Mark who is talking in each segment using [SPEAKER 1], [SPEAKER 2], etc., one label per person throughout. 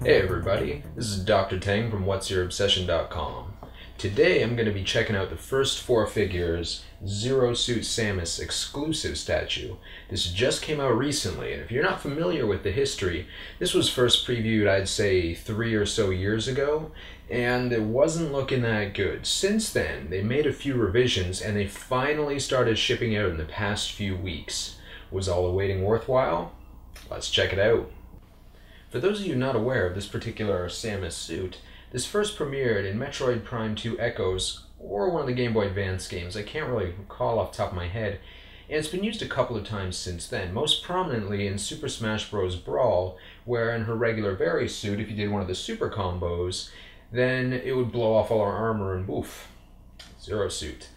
[SPEAKER 1] Hey everybody, this is Dr. Tang from whatsyourobsession.com. Today I'm going to be checking out the First4Figures Zero Suit Samus exclusive statue. This just came out recently, and if you're not familiar with the history, this was first previewed I'd say 3 or so years ago, and it wasn't looking that good. Since then, they made a few revisions and they finally started shipping out in the past few weeks. Was all the waiting worthwhile? Let's check it out. For those of you not aware of this particular Samus suit, this first premiered in Metroid Prime 2 Echoes, or one of the Game Boy Advance games. I can't really recall off the top of my head, and it's been used a couple of times since then, most prominently in Super Smash Bros. Brawl, where in her regular Berry suit, if you did one of the super combos, then it would blow off all her armor and boof, Zero Suit.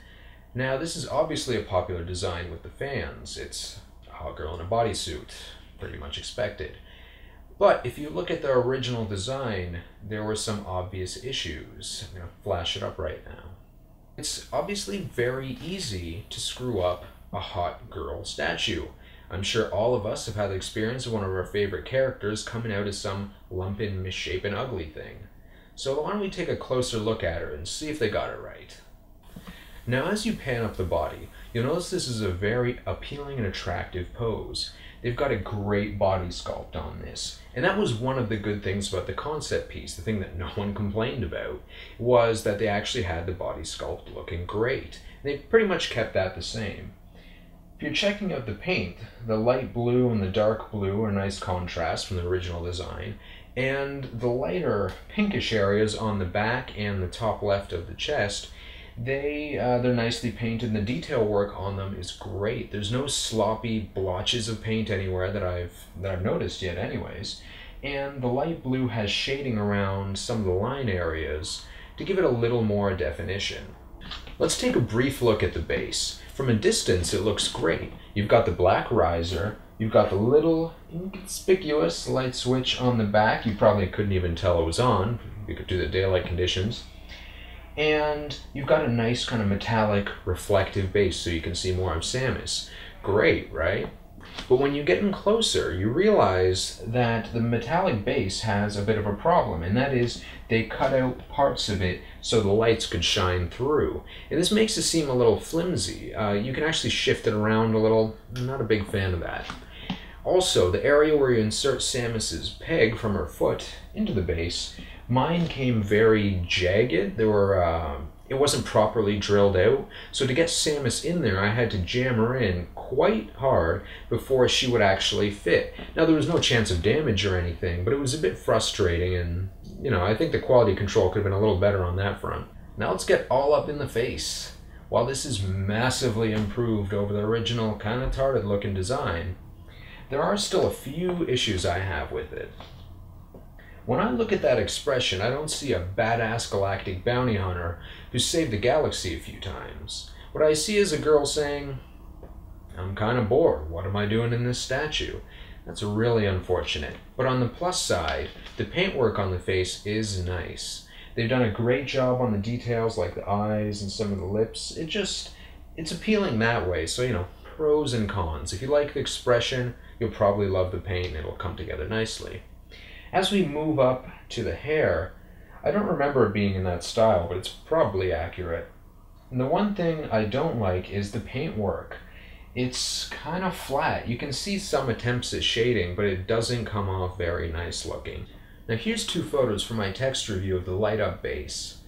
[SPEAKER 1] Now this is obviously a popular design with the fans. It's a girl in a bodysuit, pretty much expected. But if you look at the original design, there were some obvious issues. I'm going to flash it up right now. It's obviously very easy to screw up a hot girl statue. I'm sure all of us have had the experience of one of our favorite characters coming out as some lumpin', misshapen, ugly thing. So why don't we take a closer look at her and see if they got it right. Now as you pan up the body, you'll notice this is a very appealing and attractive pose. They've got a great body sculpt on this. And that was one of the good things about the concept piece. The thing that no one complained about was that they actually had the body sculpt looking great. They pretty much kept that the same. If you're checking out the paint, the light blue and the dark blue are nice contrast from the original design. And the lighter pinkish areas on the back and the top left of the chest, they're nicely painted, and the detail work on them is great. There's no sloppy blotches of paint anywhere that I've noticed yet anyways. And the light blue has shading around some of the line areas to give it a little more definition. Let's take a brief look at the base. From a distance it looks great. You've got the black riser, you've got the little inconspicuous light switch on the back. You probably couldn't even tell it was on. You could do the daylight conditions. And you've got a nice kind of metallic reflective base so you can see more of Samus. Great, right? But when you get in closer, you realize that the metallic base has a bit of a problem, and that is they cut out parts of it so the lights could shine through. And this makes it seem a little flimsy. You can actually shift it around a little. I'm not a big fan of that. Also, the area where you insert Samus's peg from her foot into the base, mine came very jagged. It wasn't properly drilled out, so to get Samus in there I had to jam her in quite hard before she would actually fit. Now there was no chance of damage or anything, but it was a bit frustrating, and I think the quality control could have been a little better on that front. Now let's get all up in the face. While this is massively improved over the original kind of tarted looking design, there are still a few issues I have with it. When I look at that expression, I don't see a badass galactic bounty hunter who saved the galaxy a few times. What I see is a girl saying, "I'm kind of bored. What am I doing in this statue?" That's really unfortunate. But on the plus side, the paintwork on the face is nice. They've done a great job on the details like the eyes and some of the lips. It's appealing that way. So, pros and cons. If you like the expression, you'll probably love the paint and it'll come together nicely. As we move up to the hair, I don't remember it being in that style, but it's probably accurate. And the one thing I don't like is the paintwork. It's kind of flat. You can see some attempts at shading, but it doesn't come off very nice looking. Now here's two photos from my text review of the light up base.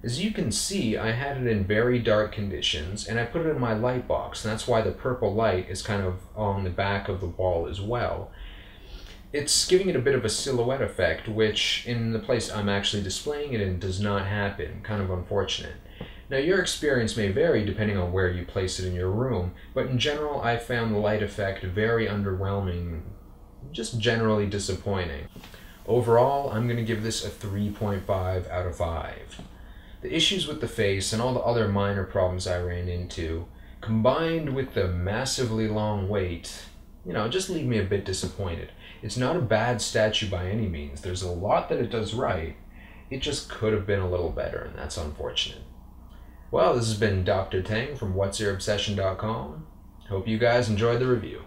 [SPEAKER 1] As you can see, I had it in very dark conditions, and I put it in my light box, and that's why the purple light is kind of on the back of the wall as well. It's giving it a bit of a silhouette effect, which in the place I'm actually displaying it in does not happen. Kind of unfortunate. Now your experience may vary depending on where you place it in your room, but in general I found the light effect very underwhelming, just generally disappointing. Overall, I'm going to give this a 3.5 out of 5. The issues with the face and all the other minor problems I ran into, combined with the massively long wait, just leave me a bit disappointed. It's not a bad statue by any means. There's a lot that it does right. It just could have been a little better, and that's unfortunate. Well, this has been Dr. Tang from whatsyourobsession.com. Hope you guys enjoyed the review.